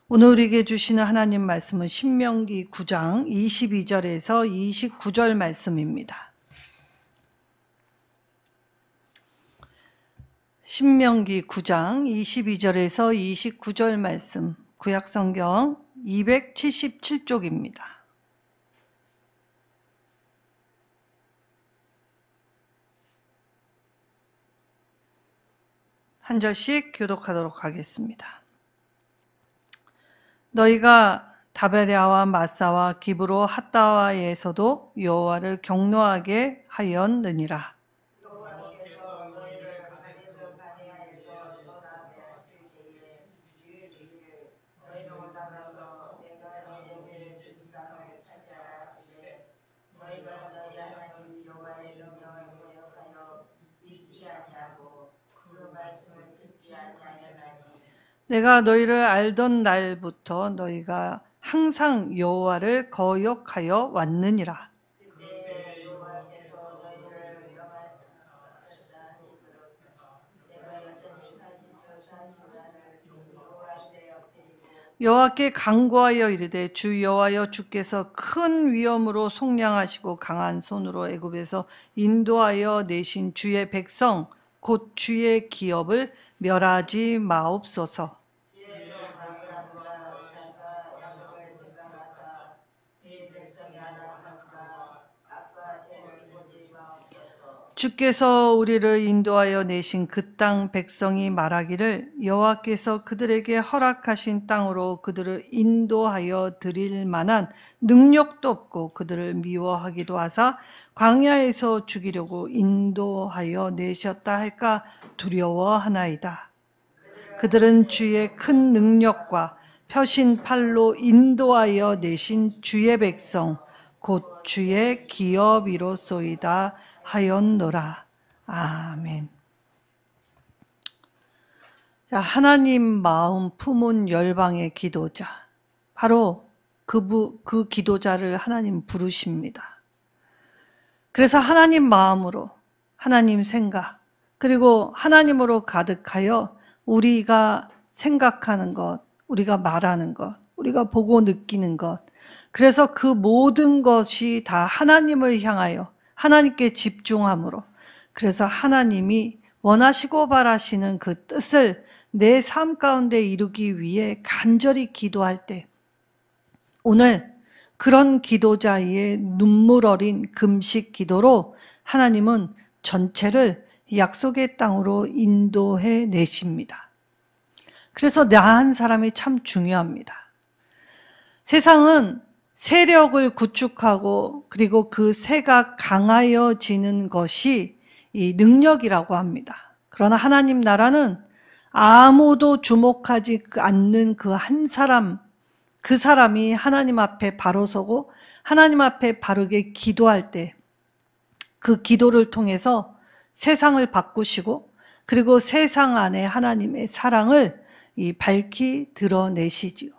오늘 우리에게 주시는 하나님 말씀은 신명기 9장 22절에서 29절 말씀입니다. 신명기 9장 22절에서 29절 말씀, 구약성경 277쪽입니다. 한 절씩 교독하도록 하겠습니다. 너희가 다베랴와 마사와 기브로 핫다와에서도 여호와를 경노하게 하였느니라. 여호와께서 너희를 가데스 바네아에서 떠나게 하실 때에 주의 지기를 너희는 올라가서 내가 너희에게 준 땅을 차지하라 하시되 너희가 너희 하나님 여호와의 명령을 거역하여 믿지 아니하고 그 말씀을 듣지 아니하였나니 내가 너희를 알던 날부터 너희가 항상 여호와를 거역하여 왔느니라. 그때 여호와께서 너희를 명하셨다 하심으로써 내가 여전히 40년을 여호와께 엎드리고 여호와께 간구하여 이르되 주 여호와여 주께서 큰 위엄으로 속량하시고 강한 손으로 애굽에서 인도하여 내신 주의 백성 곧 주의 기업을 멸하지 마옵소서. 주께서 우리를 인도하여 내신 그 땅 백성이 말하기를 여호와께서 그들에게 허락하신 땅으로 그들을 인도하여 드릴 만한 능력도 없고 그들을 미워하기도 하사 광야에서 죽이려고 인도하여 내셨다 할까 두려워하나이다. 그들은 주의 큰 능력과 펴신 팔로 인도하여 내신 주의 백성 곧 주의 기업이로소이다 하였노라. 아멘. 자, 하나님 마음 품은 열방의 기도자, 바로 그 기도자를 하나님 부르십니다. 그래서 하나님 마음으로, 하나님 생각, 그리고 하나님으로 가득하여 우리가 생각하는 것, 우리가 말하는 것, 우리가 보고 느끼는 것, 그래서 그 모든 것이 다 하나님을 향하여 하나님께 집중함으로, 그래서 하나님이 원하시고 바라시는 그 뜻을 내 삶 가운데 이루기 위해 간절히 기도할 때, 오늘 그런 기도자의 눈물 어린 금식 기도로 하나님은 전체를 약속의 땅으로 인도해 내십니다. 그래서 나 한 사람이 참 중요합니다. 세상은 세력을 구축하고 그리고 그 세가 강하여지는 것이 이 능력이라고 합니다. 그러나 하나님 나라는 아무도 주목하지 않는 그 한 사람, 그 사람이 하나님 앞에 바로 서고 하나님 앞에 바르게 기도할 때 그 기도를 통해서 세상을 바꾸시고 그리고 세상 안에 하나님의 사랑을 밝히 드러내시지요.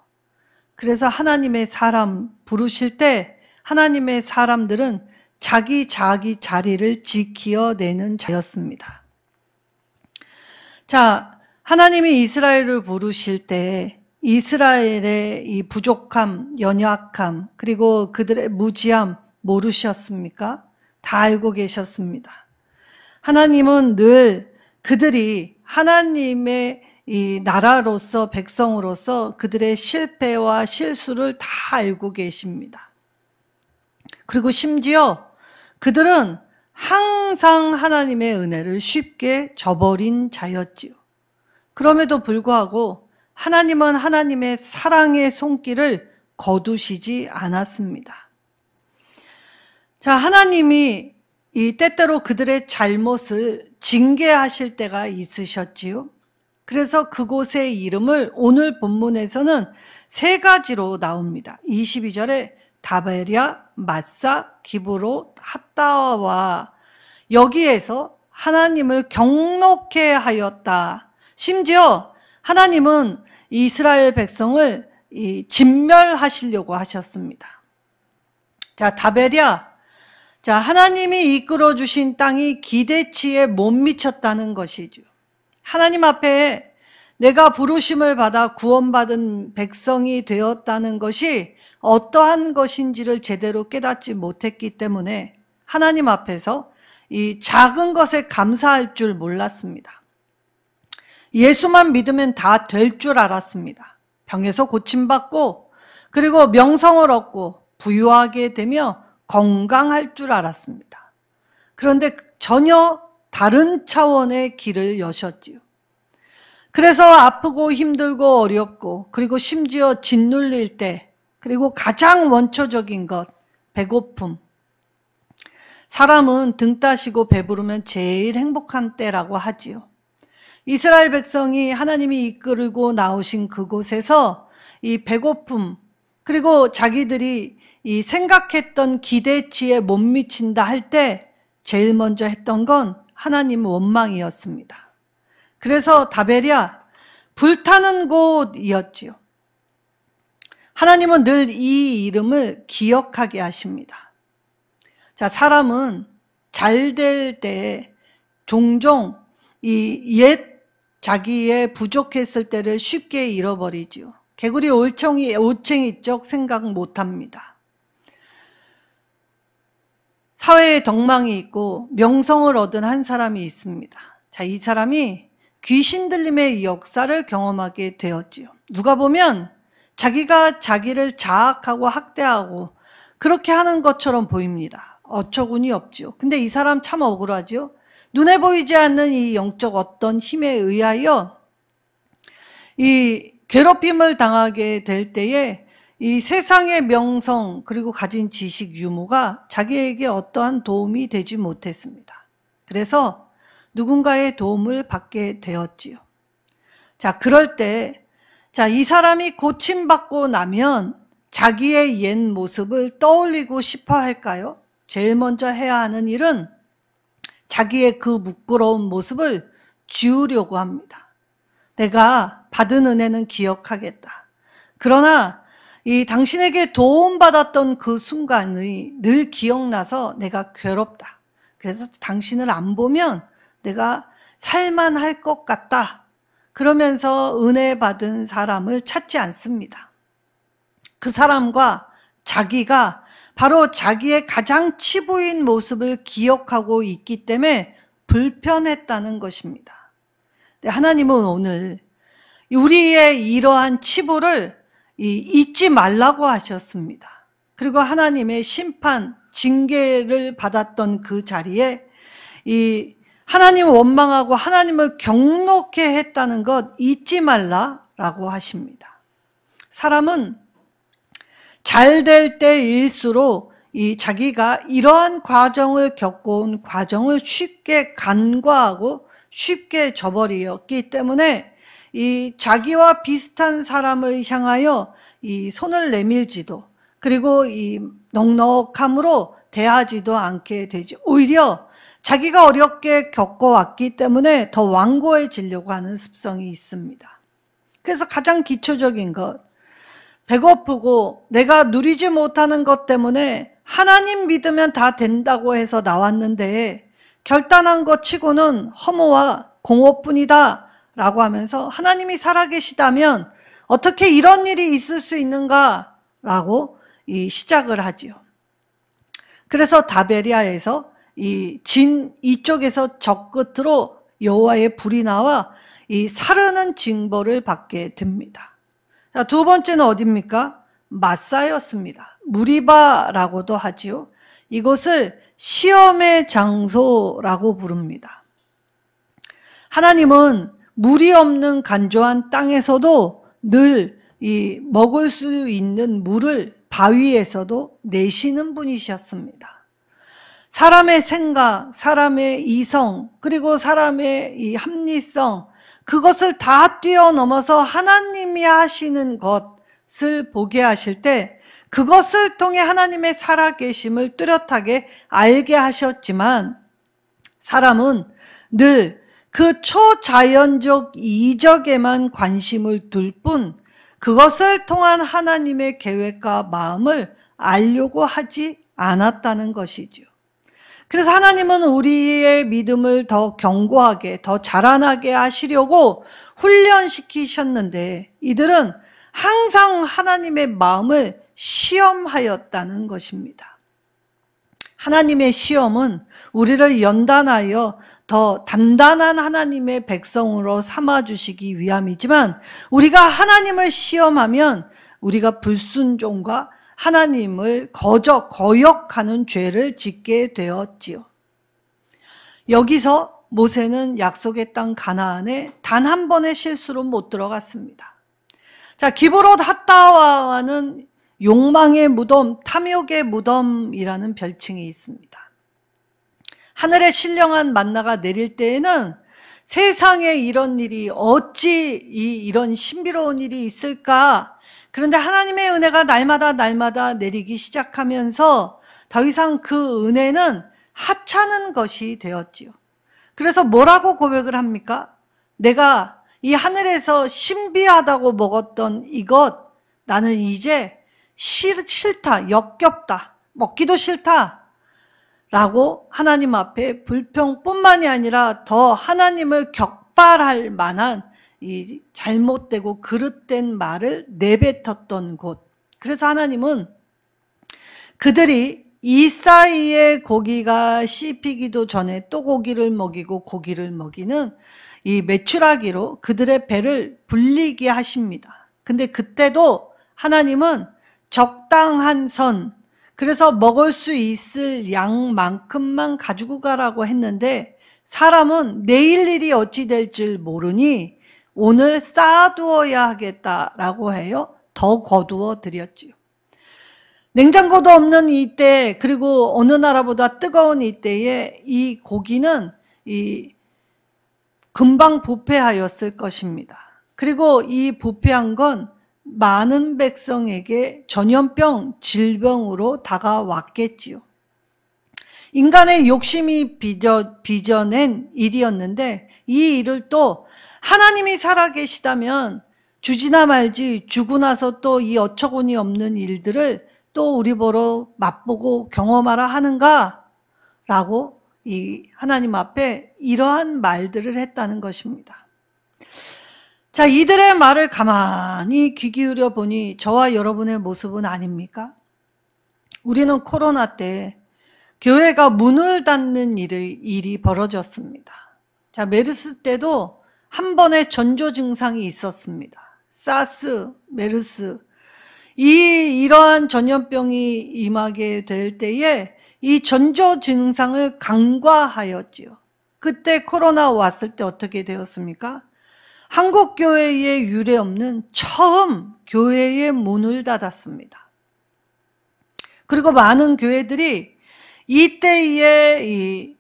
그래서 하나님의 사람 부르실 때 하나님의 사람들은 자기 자리를 지키어내는 자였습니다. 자, 하나님이 이스라엘을 부르실 때 이스라엘의 이 부족함, 연약함, 그리고 그들의 무지함 모르셨습니까? 다 알고 계셨습니다. 하나님은 늘 그들이 하나님의 이 나라로서 백성으로서 그들의 실패와 실수를 다 알고 계십니다. 그리고 심지어 그들은 항상 하나님의 은혜를 쉽게 저버린 자였지요. 그럼에도 불구하고 하나님은 하나님의 사랑의 손길을 거두시지 않았습니다. 자, 하나님이 이 때때로 그들의 잘못을 징계하실 때가 있으셨지요. 그래서 그곳의 이름을 오늘 본문에서는 세 가지로 나옵니다. 22절에 다베랴, 마사, 기브로, 핫다와 여기에서 하나님을 경노케 하였다. 심지어 하나님은 이스라엘 백성을 진멸하시려고 하셨습니다. 자, 다베랴. 자, 하나님이 이끌어 주신 땅이 기대치에 못 미쳤다는 것이죠. 하나님 앞에 내가 부르심을 받아 구원받은 백성이 되었다는 것이 어떠한 것인지를 제대로 깨닫지 못했기 때문에 하나님 앞에서 이 작은 것에 감사할 줄 몰랐습니다. 예수만 믿으면 다 될 줄 알았습니다. 병에서 고침받고 그리고 명성을 얻고 부유하게 되며 건강할 줄 알았습니다. 그런데 전혀 다른 차원의 길을 여셨지요. 그래서 아프고 힘들고 어렵고 그리고 심지어 짓눌릴 때 그리고 가장 원초적인 것, 배고픔. 사람은 등 따시고 배부르면 제일 행복한 때라고 하지요. 이스라엘 백성이 하나님이 이끌고 나오신 그곳에서 이 배고픔 그리고 자기들이 이 생각했던 기대치에 못 미친다 할 때 제일 먼저 했던 건 하나님 원망이었습니다. 그래서 다베랴, 불타는 곳이었지요. 하나님은 늘 이 이름을 기억하게 하십니다. 자, 사람은 잘 될 때 종종 이 옛 자기의 부족했을 때를 쉽게 잃어버리지요. 개구리 올챙이 쪽 생각 못합니다. 사회에 덕망이 있고 명성을 얻은 한 사람이 있습니다. 자, 이 사람이 귀신 들림의 역사를 경험하게 되었지요. 누가 보면 자기가 자기를 자학하고 학대하고 그렇게 하는 것처럼 보입니다. 어처구니 없죠. 근데 이 사람 참 억울하죠. 눈에 보이지 않는 이 영적 어떤 힘에 의하여 이 괴롭힘을 당하게 될 때에 이 세상의 명성 그리고 가진 지식 유무가 자기에게 어떠한 도움이 되지 못했습니다. 그래서 누군가의 도움을 받게 되었지요. 자, 그럴 때 이 사람이 고침받고 나면 자기의 옛 모습을 떠올리고 싶어 할까요? 제일 먼저 해야 하는 일은 자기의 그 부끄러운 모습을 지우려고 합니다. 내가 받은 은혜는 기억하겠다. 그러나 이 당신에게 도움받았던 그 순간이 늘 기억나서 내가 괴롭다. 그래서 당신을 안 보면 내가 살만할 것 같다. 그러면서 은혜 받은 사람을 찾지 않습니다. 그 사람과 자기가 바로 자기의 가장 치부인 모습을 기억하고 있기 때문에 불편했다는 것입니다. 하나님은 오늘 우리의 이러한 치부를 잊지 말라고 하셨습니다. 그리고 하나님의 심판, 징계를 받았던 그 자리에 하나님을 원망하고 하나님을 경노케 했다는 것 잊지 말라라고 하십니다. 사람은 잘 될 때일수록 자기가 이러한 과정을 겪어온 과정을 쉽게 간과하고 쉽게 저버렸기 때문에 자기와 비슷한 사람을 향하여 손을 내밀지도 그리고 넉넉함으로 대하지도 않게 되죠. 오히려 자기가 어렵게 겪어왔기 때문에 더 완고해지려고 하는 습성이 있습니다. 그래서 가장 기초적인 것, 배고프고 내가 누리지 못하는 것 때문에 하나님 믿으면 다 된다고 해서 나왔는데 결단한 것 치고는 허무와 공허뿐이다 라고 하면서 하나님이 살아계시다면 어떻게 이런 일이 있을 수 있는가 라고 시작을 하지요. 그래서 다베리아에서 이쪽에서 적 끝으로 여호와의 불이 나와 사르는 징벌을 받게 됩니다. 자, 두 번째는 어디입니까? 마사였습니다. 무리바라고도 하지요. 이곳을 시험의 장소라고 부릅니다. 하나님은 물이 없는 간조한 땅에서도 늘 먹을 수 있는 물을 바위에서도 내시는 분이셨습니다. 사람의 생각, 사람의 이성, 그리고 사람의 합리성, 그것을 다 뛰어넘어서 하나님이 하시는 것을 보게 하실 때 그것을 통해 하나님의 살아계심을 뚜렷하게 알게 하셨지만 사람은 늘 그 초자연적 이적에만 관심을 둘 뿐 그것을 통한 하나님의 계획과 마음을 알려고 하지 않았다는 것이죠. 그래서 하나님은 우리의 믿음을 더 견고하게, 더 자라나게 하시려고 훈련시키셨는데 이들은 항상 하나님의 마음을 시험하였다는 것입니다. 하나님의 시험은 우리를 연단하여 더 단단한 하나님의 백성으로 삼아주시기 위함이지만 우리가 하나님을 시험하면 우리가 불순종과 하나님을 거역하는 죄를 짓게 되었지요. 여기서 모세는 약속의 땅 가나안에 단 한 번의 실수로 못 들어갔습니다. 자, 기브롯 핫다와는 욕망의 무덤, 탐욕의 무덤이라는 별칭이 있습니다. 하늘에 신령한 만나가 내릴 때에는 세상에 이런 일이 어찌 이런 신비로운 일이 있을까? 그런데 하나님의 은혜가 날마다 내리기 시작하면서 더 이상 그 은혜는 하찮은 것이 되었지요. 그래서 뭐라고 고백을 합니까? 내가 이 하늘에서 신비하다고 먹었던 이것 나는 이제 싫다, 역겹다, 먹기도 싫다 라고 하나님 앞에 불평뿐만이 아니라 더 하나님을 격발할 만한 이 잘못되고 그릇된 말을 내뱉었던 곳. 그래서 하나님은 그들이 이 사이에 고기가 씹히기도 전에 또 고기를 먹이는 이 메추라기로 그들의 배를 불리게 하십니다. 근데 그때도 하나님은 적당한 선, 그래서 먹을 수 있을 양만큼만 가지고 가라고 했는데 사람은 내일 일이 어찌 될 줄 모르니 오늘 쌓아두어야 하겠다라고 해요. 더 거두어 드렸지요. 냉장고도 없는 이때, 그리고 어느 나라보다 뜨거운 이때에 이 고기는 금방 부패하였을 것입니다. 그리고 이 부패한 건 많은 백성에게 전염병, 질병으로 다가왔겠지요. 인간의 욕심이 빚어낸 일이었는데 이 일을 또 하나님이 살아계시다면 주지나 말지 주고 나서 또 이 어처구니 없는 일들을 또 우리 보러 맛보고 경험하라 하는가? 라고 이 하나님 앞에 이러한 말들을 했다는 것입니다. 자, 이들의 말을 가만히 귀 기울여 보니 저와 여러분의 모습은 아닙니까? 우리는 코로나 때 교회가 문을 닫는 일이 벌어졌습니다. 자, 메르스 때도 한 번의 전조 증상이 있었습니다. 사스, 메르스. 이러한 전염병이 임하게 될 때에 이 전조 증상을 간과하였지요. 그때 코로나 왔을 때 어떻게 되었습니까? 한국 교회에 유례 없는 처음 교회의 문을 닫았습니다. 그리고 많은 교회들이 이때의 이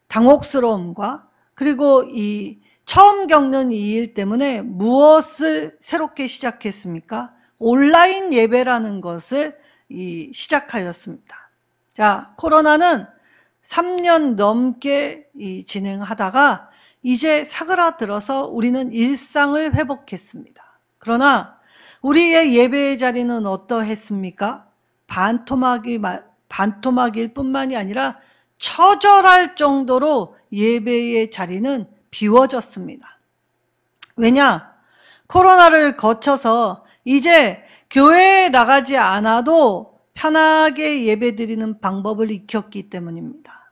당혹스러움과 그리고 이 처음 겪는 이 일 때문에 무엇을 새롭게 시작했습니까? 온라인 예배라는 것을 시작하였습니다. 자, 코로나는 3년 넘게 진행하다가 이제 사그라들어서 우리는 일상을 회복했습니다. 그러나 우리의 예배의 자리는 어떠했습니까? 반토막일 뿐만이 아니라 처절할 정도로 예배의 자리는 비워졌습니다. 왜냐? 코로나를 거쳐서 이제 교회에 나가지 않아도 편하게 예배드리는 방법을 익혔기 때문입니다.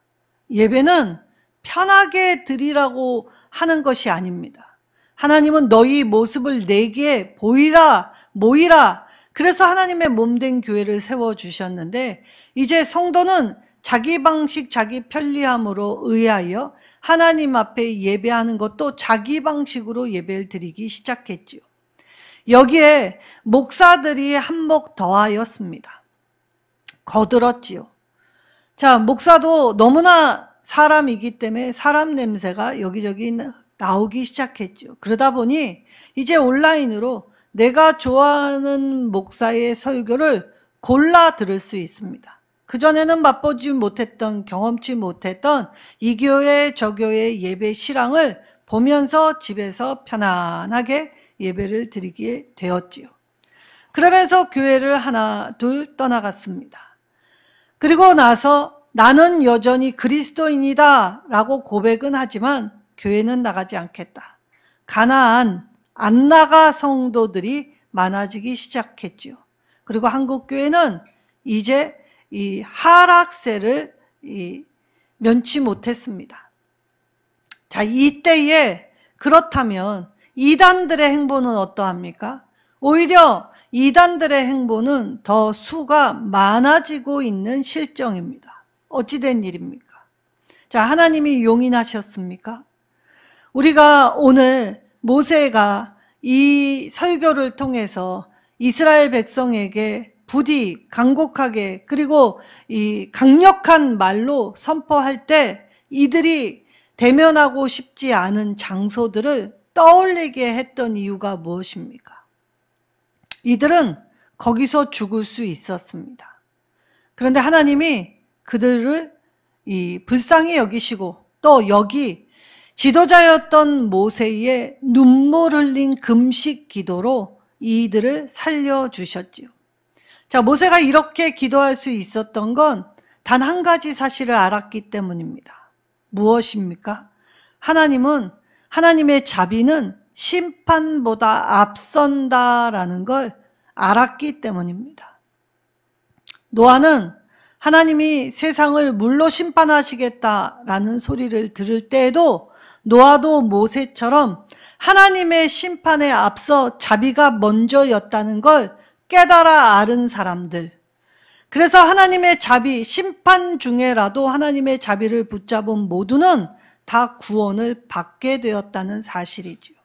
예배는 편하게 드리라고 하는 것이 아닙니다. 하나님은 너희 모습을 내게 보이라, 모이라. 그래서 하나님의 몸된 교회를 세워주셨는데 이제 성도는 자기 방식, 자기 편리함으로 의하여 하나님 앞에 예배하는 것도 자기 방식으로 예배를 드리기 시작했지요. 여기에 목사들이 한몫 더하였습니다. 거들었지요. 자, 목사도 너무나 사람이기 때문에 사람 냄새가 여기저기 나오기 시작했죠. 그러다 보니 이제 온라인으로 내가 좋아하는 목사의 설교를 골라 들을 수 있습니다. 그전에는 맛보지 못했던, 경험치 못했던 이 교회 저 교회의 예배 실황을 보면서 집에서 편안하게 예배를 드리게 되었지요. 그러면서 교회를 하나 둘 떠나갔습니다. 그리고 나서 나는 여전히 그리스도인이다 라고 고백은 하지만 교회는 나가지 않겠다. 가나안, 안 나가 성도들이 많아지기 시작했지요. 그리고 한국교회는 이제 이 하락세를 면치 못했습니다. 자, 이때에 그렇다면 이단들의 행보는 어떠합니까? 오히려 이단들의 행보는 더 수가 많아지고 있는 실정입니다. 어찌된 일입니까? 자, 하나님이 용인하셨습니까? 우리가 오늘 모세가 이 설교를 통해서 이스라엘 백성에게 부디 간곡하게 그리고 이 강력한 말로 선포할 때 이들이 대면하고 싶지 않은 장소들을 떠올리게 했던 이유가 무엇입니까? 이들은 거기서 죽을 수 있었습니다. 그런데 하나님이 그들을 불쌍히 여기시고 또 여기 지도자였던 모세의 눈물 흘린 금식 기도로 이들을 살려주셨지요. 자, 모세가 이렇게 기도할 수 있었던 건 단 한 가지 사실을 알았기 때문입니다. 무엇입니까? 하나님의 자비는 심판보다 앞선다라는 걸 알았기 때문입니다. 노아는 하나님이 세상을 물로 심판하시겠다라는 소리를 들을 때에도 노아도 모세처럼 하나님의 심판에 앞서 자비가 먼저였다는 걸 깨달아 알은 사람들. 그래서 하나님의 자비, 심판 중에라도 하나님의 자비를 붙잡은 모두는 다 구원을 받게 되었다는 사실이지요.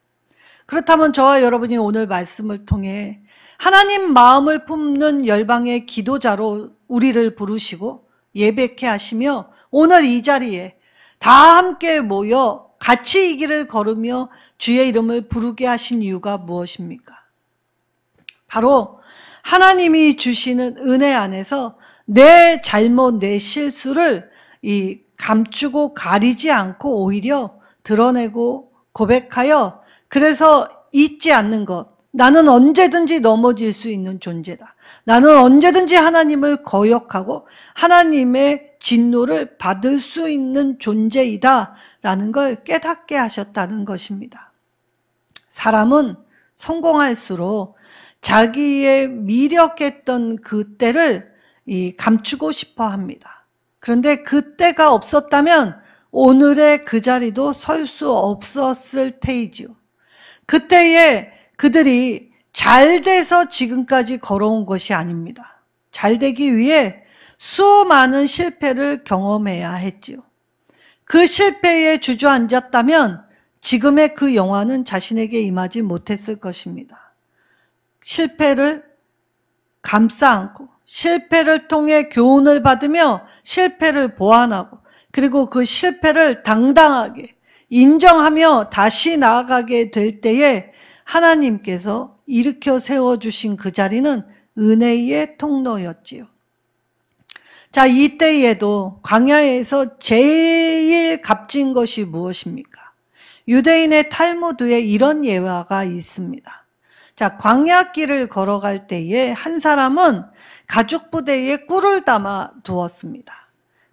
그렇다면 저와 여러분이 오늘 말씀을 통해 하나님 마음을 품는 열방의 기도자로 우리를 부르시고 예배케 하시며 오늘 이 자리에 다 함께 모여 같이 이 길을 걸으며 주의 이름을 부르게 하신 이유가 무엇입니까? 바로 하나님이 주시는 은혜 안에서 내 잘못, 내 실수를 감추고 가리지 않고 오히려 드러내고 고백하여 그래서 잊지 않는 것. 나는 언제든지 넘어질 수 있는 존재다. 나는 언제든지 하나님을 거역하고 하나님의 진노를 받을 수 있는 존재이다 라는 걸 깨닫게 하셨다는 것입니다. 사람은 성공할수록 자기의 미력했던 그 때를 감추고 싶어 합니다. 그런데 그 때가 없었다면 오늘의 그 자리도 설 수 없었을 테이지요. 그때에 그들이 잘 돼서 지금까지 걸어온 것이 아닙니다. 잘 되기 위해 수많은 실패를 경험해야 했지요. 그 실패에 주저앉았다면 지금의 그 영화는 자신에게 임하지 못했을 것입니다. 실패를 감싸 안고 실패를 통해 교훈을 받으며 실패를 보완하고 그리고 그 실패를 당당하게 인정하며 다시 나아가게 될 때에 하나님께서 일으켜 세워주신 그 자리는 은혜의 통로였지요. 자, 이때에도 광야에서 제일 값진 것이 무엇입니까? 유대인의 탈무드에 이런 예화가 있습니다. 자, 광야길을 걸어갈 때에 한 사람은 가죽 부대에 꿀을 담아 두었습니다.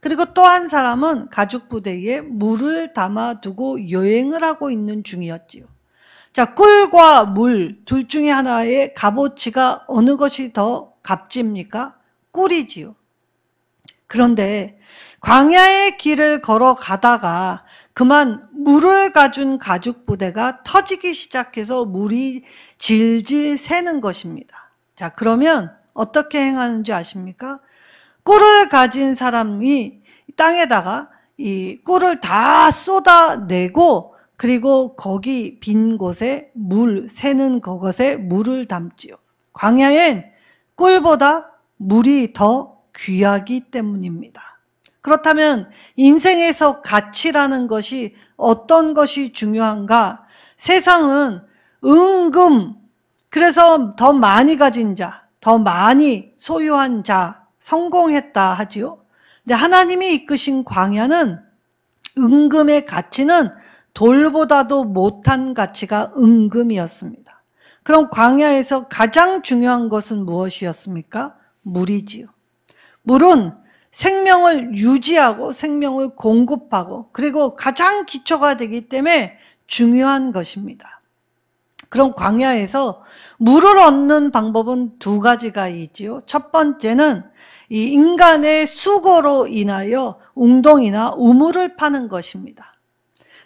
그리고 또 한 사람은 가죽 부대에 물을 담아 두고 여행을 하고 있는 중이었지요. 자, 꿀과 물 둘 중에 하나의 값어치가 어느 것이 더 값집니까? 꿀이지요. 그런데 광야의 길을 걸어가다가 그만 물을 가진 가죽 부대가 터지기 시작해서 물이 질질 새는 것입니다. 자, 그러면 어떻게 행하는 줄 아십니까? 꿀을 가진 사람이 땅에다가 이 꿀을 다 쏟아내고 그리고 거기 빈 곳에 물 새는 그것에 물을 담지요. 광야엔 꿀보다 물이 더 귀하기 때문입니다. 그렇다면 인생에서 가치라는 것이 어떤 것이 중요한가? 세상은 그래서 더 많이 가진 자, 더 많이 소유한 자, 성공했다 하지요. 근데 하나님이 이끄신 광야는 은금의 가치는 돌보다도 못한 가치가 은금이었습니다. 그럼 광야에서 가장 중요한 것은 무엇이었습니까? 물이지요. 물은 생명을 유지하고 생명을 공급하고 그리고 가장 기초가 되기 때문에 중요한 것입니다. 그럼 광야에서 물을 얻는 방법은 두 가지가 있지요. 첫 번째는 이 인간의 수고로 인하여 웅덩이나 우물을 파는 것입니다.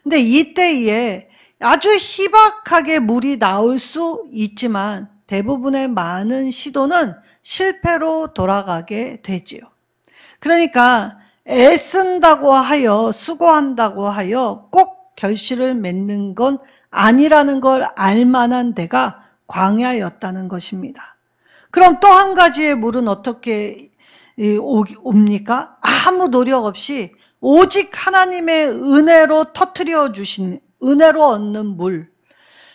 근데 이때에 아주 희박하게 물이 나올 수 있지만 대부분의 많은 시도는 실패로 돌아가게 되지요. 그러니까 애쓴다고 하여 수고한다고 하여 꼭 결실을 맺는 건 아니라는 걸 알만한 데가 광야였다는 것입니다. 그럼 또 한 가지의 물은 어떻게 옵니까? 아무 노력 없이 오직 하나님의 은혜로 터뜨려 주신, 은혜로 얻는 물.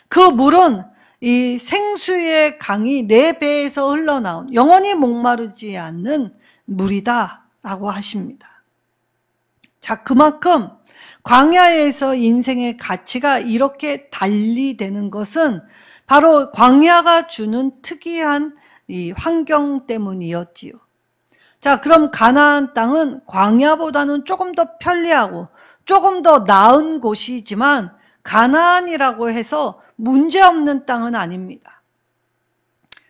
그 물은 이 생수의 강이 내 배에서 흘러나온 영원히 목마르지 않는 물이다라고 하십니다. 자, 그만큼 광야에서 인생의 가치가 이렇게 달리되는 것은 바로 광야가 주는 특이한 이 환경 때문이었지요. 자, 그럼 가나안 땅은 광야보다는 조금 더 편리하고 조금 더 나은 곳이지만 가나안이라고 해서 문제없는 땅은 아닙니다.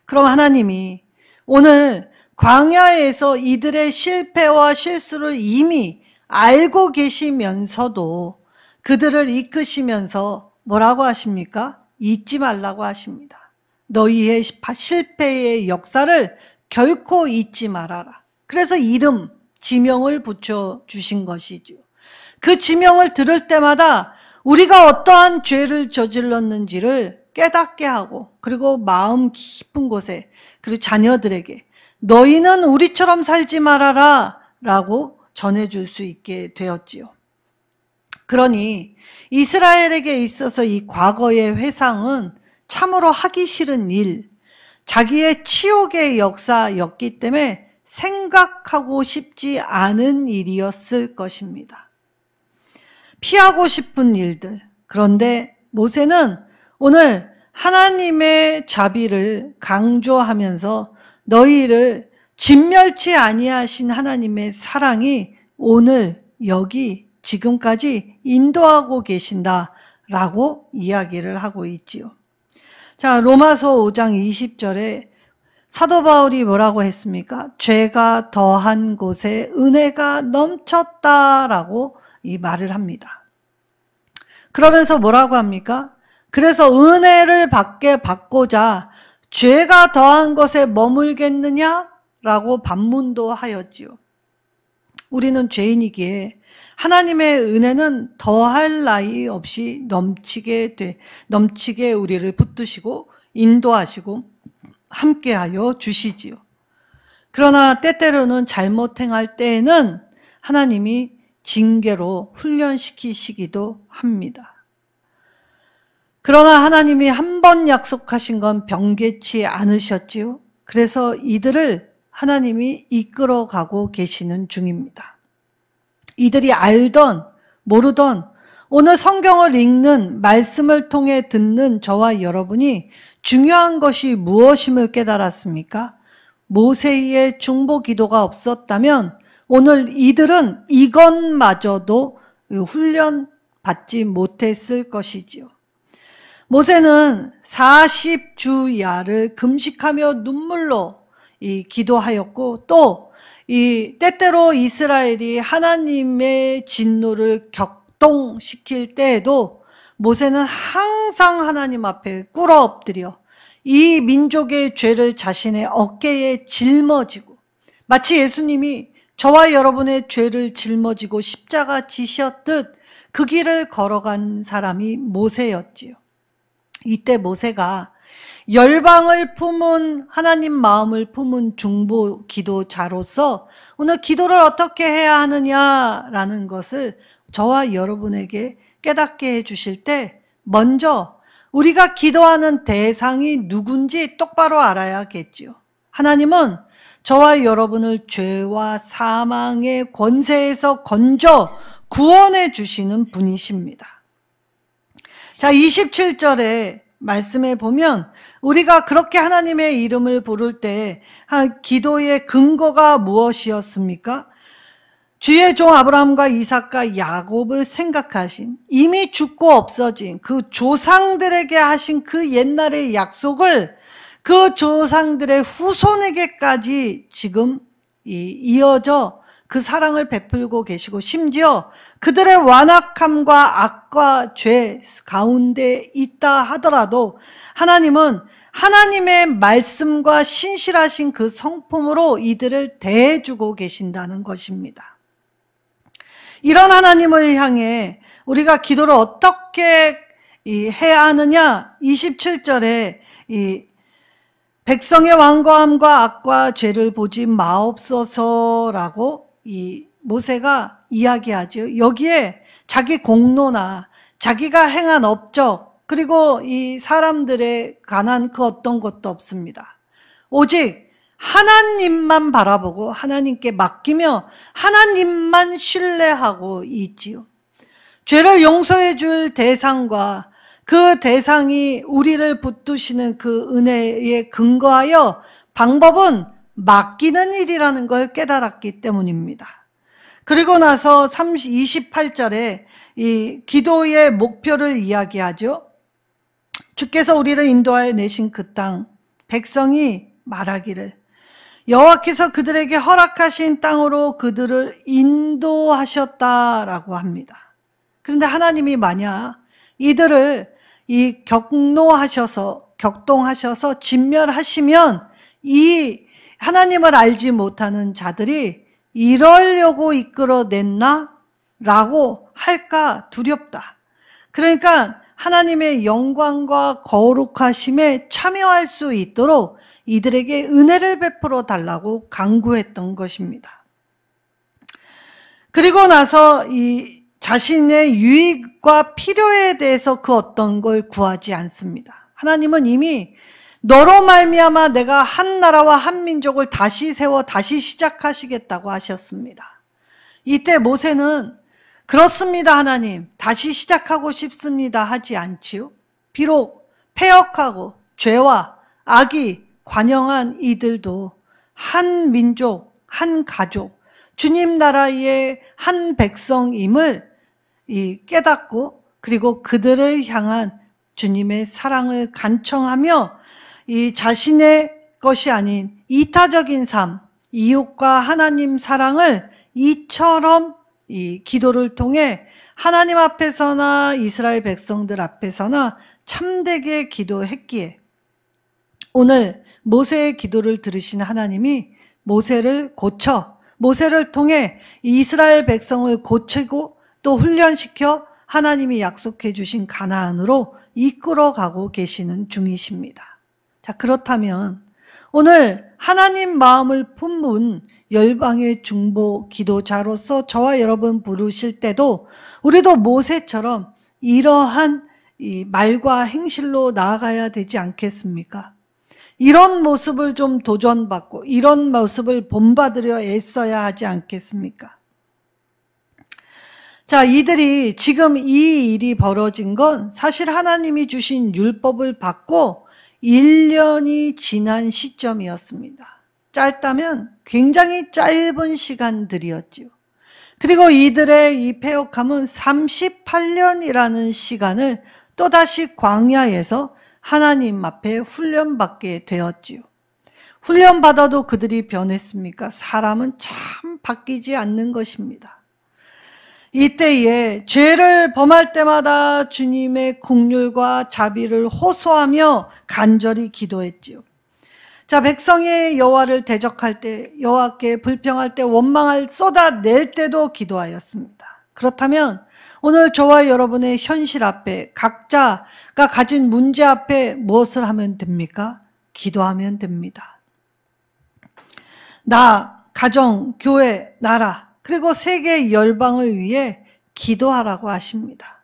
그럼 하나님이 오늘 광야에서 이들의 실패와 실수를 이미 알고 계시면서도 그들을 이끄시면서 뭐라고 하십니까? 잊지 말라고 하십니다. 너희의 실패의 역사를 결코 잊지 말아라. 그래서 이름, 지명을 붙여주신 것이죠. 그 지명을 들을 때마다 우리가 어떠한 죄를 저질렀는지를 깨닫게 하고 그리고 마음 깊은 곳에 그리고 자녀들에게 너희는 우리처럼 살지 말아라 라고 전해줄 수 있게 되었지요. 그러니 이스라엘에게 있어서 이 과거의 회상은 참으로 하기 싫은 일, 자기의 치욕의 역사였기 때문에 생각하고 싶지 않은 일이었을 것입니다. 피하고 싶은 일들. 그런데 모세는 오늘 하나님의 자비를 강조하면서 너희를 진멸치 아니하신 하나님의 사랑이 오늘 여기 지금까지 인도하고 계신다라고 이야기를 하고 있지요. 자, 로마서 5장 20절에 사도 바울이 뭐라고 했습니까? 죄가 더한 곳에 은혜가 넘쳤다라고 이 말을 합니다. 그러면서 뭐라고 합니까? 그래서 은혜를 받고자 죄가 더한 것에 머물겠느냐? 라고 반문도 하였지요. 우리는 죄인이기에 하나님의 은혜는 더할 나위 없이 넘치게 우리를 붙드시고 인도하시고 함께하여 주시지요. 그러나 때때로는 잘못 행할 때에는 하나님이 징계로 훈련시키시기도 합니다. 그러나 하나님이 한 번 약속하신 건 변개치 않으셨지요. 그래서 이들을 하나님이 이끌어가고 계시는 중입니다. 이들이 알던 모르던 오늘 성경을 읽는 말씀을 통해 듣는 저와 여러분이 중요한 것이 무엇임을 깨달았습니까? 모세의 중보 기도가 없었다면 오늘 이들은 이것마저도 훈련받지 못했을 것이지요. 모세는 40주야를 금식하며 눈물로 기도하였고 또 때때로 이스라엘이 하나님의 진노를 격동시킬 때에도 모세는 항상 하나님 앞에 꿇어 엎드려 이 민족의 죄를 자신의 어깨에 짊어지고 마치 예수님이 저와 여러분의 죄를 짊어지고 십자가 지셨듯 그 길을 걸어간 사람이 모세였지요. 이때 모세가 열방을 품은 하나님 마음을 품은 중보 기도자로서 오늘 기도를 어떻게 해야 하느냐라는 것을 저와 여러분에게 깨닫게 해주실 때 먼저 우리가 기도하는 대상이 누군지 똑바로 알아야겠지요. 하나님은 저와 여러분을 죄와 사망의 권세에서 건져 구원해 주시는 분이십니다. 자, 27절에 말씀에 보면 우리가 그렇게 하나님의 이름을 부를 때 기도의 근거가 무엇이었습니까? 주의 종 아브라함과 이삭과 야곱을 생각하신, 이미 죽고 없어진 그 조상들에게 하신 그 옛날의 약속을 그 조상들의 후손에게까지 지금 이어져 그 사랑을 베풀고 계시고, 심지어 그들의 완악함과 악과 죄 가운데 있다 하더라도 하나님은 하나님의 말씀과 신실하신 그 성품으로 이들을 대해주고 계신다는 것입니다. 이런 하나님을 향해 우리가 기도를 어떻게 해야 하느냐? 27절에 백성의 완고함과 악과 죄를 보지 마옵소서라고 이 모세가 이야기하죠. 여기에 자기 공로나 자기가 행한 업적, 그리고 이 사람들의 관한 그 어떤 것도 없습니다. 오직 하나님만 바라보고 하나님께 맡기며 하나님만 신뢰하고 있지요. 죄를 용서해 줄 대상과 그 대상이 우리를 붙드시는 그 은혜에 근거하여 방법은 맡기는 일이라는 걸 깨달았기 때문입니다. 그리고 나서 28절에 이 기도의 목표를 이야기하죠. 주께서 우리를 인도하여 내신 그 땅, 백성이 말하기를 여호와께서 그들에게 허락하신 땅으로 그들을 인도하셨다라고 합니다. 그런데 하나님이 만약 이들을 격동하셔서 진멸하시면 이 하나님을 알지 못하는 자들이 이러려고 이끌어냈나? 라고 할까 두렵다. 그러니까 하나님의 영광과 거룩하심에 참여할 수 있도록 이들에게 은혜를 베풀어 달라고 간구했던 것입니다. 그리고 나서 이 자신의 유익과 필요에 대해서 그 어떤 걸 구하지 않습니다. 하나님은 이미 너로 말미암아 내가 한 나라와 한 민족을 다시 세워 다시 시작하시겠다고 하셨습니다. 이때 모세는 그렇습니다 하나님, 다시 시작하고 싶습니다 하지 않지요. 비록 패역하고 죄와 악이 관영한 이들도 한 민족, 한 가족, 주님 나라의 한 백성임을 깨닫고, 그리고 그들을 향한 주님의 사랑을 간청하며 이 자신의 것이 아닌 이타적인 삶, 이웃과 하나님 사랑을 이처럼 이 기도를 통해 하나님 앞에서나 이스라엘 백성들 앞에서나 참되게 기도했기에 오늘 모세의 기도를 들으신 하나님이 모세를 통해 이스라엘 백성을 고치고 또 훈련시켜 하나님이 약속해 주신 가나안으로 이끌어가고 계시는 중이십니다. 자, 그렇다면 오늘 하나님 마음을 품은 열방의 중보 기도자로서 저와 여러분 부르실 때도 우리도 모세처럼 이러한 이 말과 행실로 나아가야 되지 않겠습니까? 이런 모습을 좀 도전받고 이런 모습을 본받으려 애써야 하지 않겠습니까? 자, 이들이 지금 이 일이 벌어진 건 사실 하나님이 주신 율법을 받고 1년이 지난 시점이었습니다. 짧다면 굉장히 짧은 시간들이었지요. 그리고 이들의 이 패역함은 38년이라는 시간을 또다시 광야에서 하나님 앞에 훈련받게 되었지요. 훈련받아도 그들이 변했습니까? 사람은 참 바뀌지 않는 것입니다. 이때에 죄를 범할 때마다 주님의 긍휼과 자비를 호소하며 간절히 기도했지요. 자, 백성이 여호와를 대적할 때, 여호와께 불평할 때, 원망을 쏟아낼 때도 기도하였습니다. 그렇다면 오늘 저와 여러분의 현실 앞에 각자가 가진 문제 앞에 무엇을 하면 됩니까? 기도하면 됩니다. 나, 가정, 교회, 나라, 그리고 세계 열방을 위해 기도하라고 하십니다.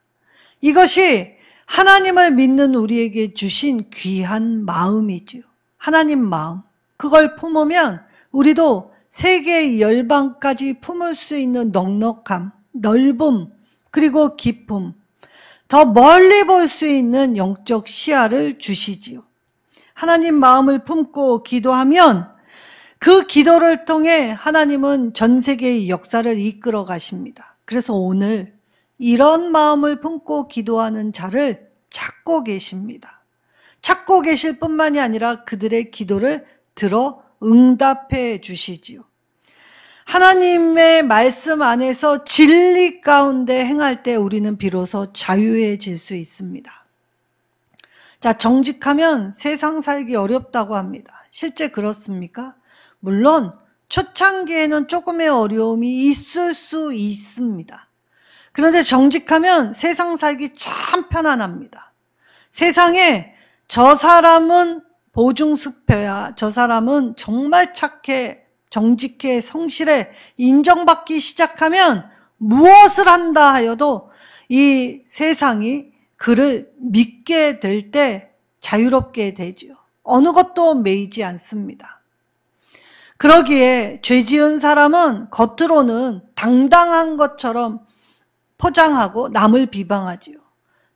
이것이 하나님을 믿는 우리에게 주신 귀한 마음이지요. 하나님 마음, 그걸 품으면 우리도 세계 열방까지 품을 수 있는 넉넉함, 넓음, 그리고 깊음, 더 멀리 볼 수 있는 영적 시야를 주시지요. 하나님 마음을 품고 기도하면 그 기도를 통해 하나님은 전 세계의 역사를 이끌어 가십니다. 그래서 오늘 이런 마음을 품고 기도하는 자를 찾고 계십니다. 찾고 계실 뿐만이 아니라 그들의 기도를 들어 응답해 주시지요. 하나님의 말씀 안에서 진리 가운데 행할 때 우리는 비로소 자유해질 수 있습니다. 자, 정직하면 세상 살기 어렵다고 합니다. 실제 그렇습니까? 물론 초창기에는 조금의 어려움이 있을 수 있습니다. 그런데 정직하면 세상 살기 참 편안합니다. 세상에 저 사람은 보증수표야, 저 사람은 정말 착해, 정직해, 성실해 인정받기 시작하면 무엇을 한다 하여도 이 세상이 그를 믿게 될 때 자유롭게 되지요. 어느 것도 매이지 않습니다. 그러기에 죄 지은 사람은 겉으로는 당당한 것처럼 포장하고 남을 비방하지요.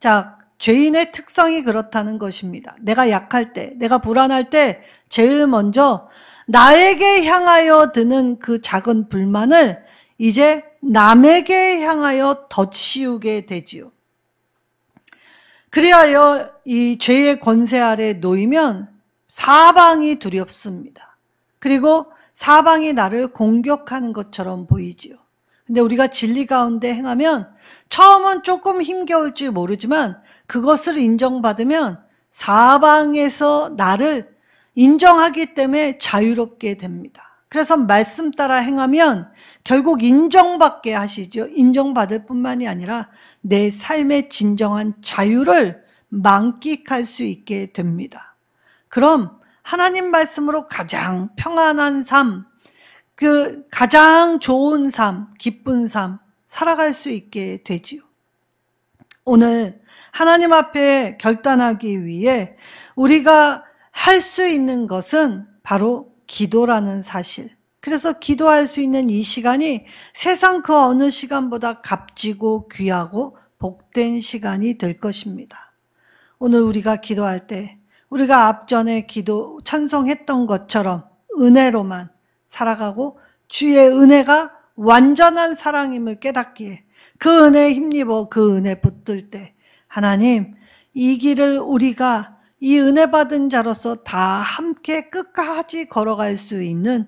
자, 죄인의 특성이 그렇다는 것입니다. 내가 약할 때, 내가 불안할 때 제일 먼저 나에게 향하여 드는 그 작은 불만을 이제 남에게 향하여 덧씌우게 되지요. 그리하여 이 죄의 권세 아래 놓이면 사방이 두렵습니다. 그리고 사방이 나를 공격하는 것처럼 보이지요. 근데 우리가 진리 가운데 행하면 처음은 조금 힘겨울지 모르지만 그것을 인정받으면 사방에서 나를 인정하기 때문에 자유롭게 됩니다. 그래서 말씀 따라 행하면 결국 인정받게 하시죠. 인정받을 뿐만이 아니라 내 삶의 진정한 자유를 만끽할 수 있게 됩니다. 그럼 하나님 말씀으로 가장 평안한 삶, 그 가장 좋은 삶, 기쁜 삶 살아갈 수 있게 되지요. 오늘 하나님 앞에 결단하기 위해 우리가 할 수 있는 것은 바로 기도라는 사실. 그래서 기도할 수 있는 이 시간이 세상 그 어느 시간보다 값지고 귀하고 복된 시간이 될 것입니다. 오늘 우리가 기도할 때 우리가 앞전에 기도 찬송했던 것처럼 은혜로만 살아가고 주의 은혜가 완전한 사랑임을 깨닫기에 그 은혜에 힘입어 그 은혜 붙들 때 하나님, 이 길을 우리가 이 은혜 받은 자로서 다 함께 끝까지 걸어갈 수 있는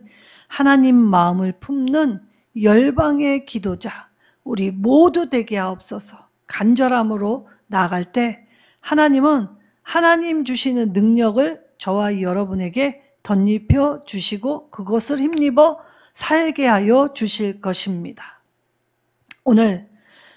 하나님 마음을 품는 열방의 기도자 우리 모두 되게 하옵소서. 간절함으로 나아갈 때 하나님은 하나님 주시는 능력을 저와 여러분에게 덧입혀 주시고 그것을 힘입어 살게 하여 주실 것입니다. 오늘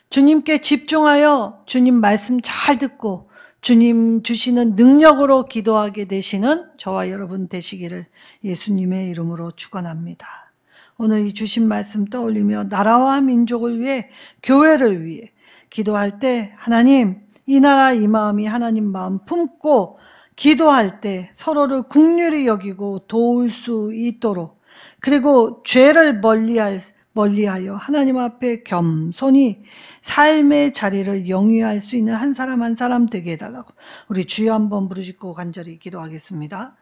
주님께 집중하여 주님 말씀 잘 듣고 주님 주시는 능력으로 기도하게 되시는 저와 여러분 되시기를 예수님의 이름으로 축원합니다. 오늘 이 주신 말씀 떠올리며 나라와 민족을 위해, 교회를 위해 기도할 때 하나님, 이 나라 이 마음이 하나님 마음 품고 기도할 때 서로를 긍휼히 여기고 도울 수 있도록, 그리고 죄를 멀리하여 하나님 앞에 겸손히 삶의 자리를 영위할 수 있는 한 사람 한 사람 되게 해달라고 우리 주여 한번 부르짖고 간절히 기도하겠습니다.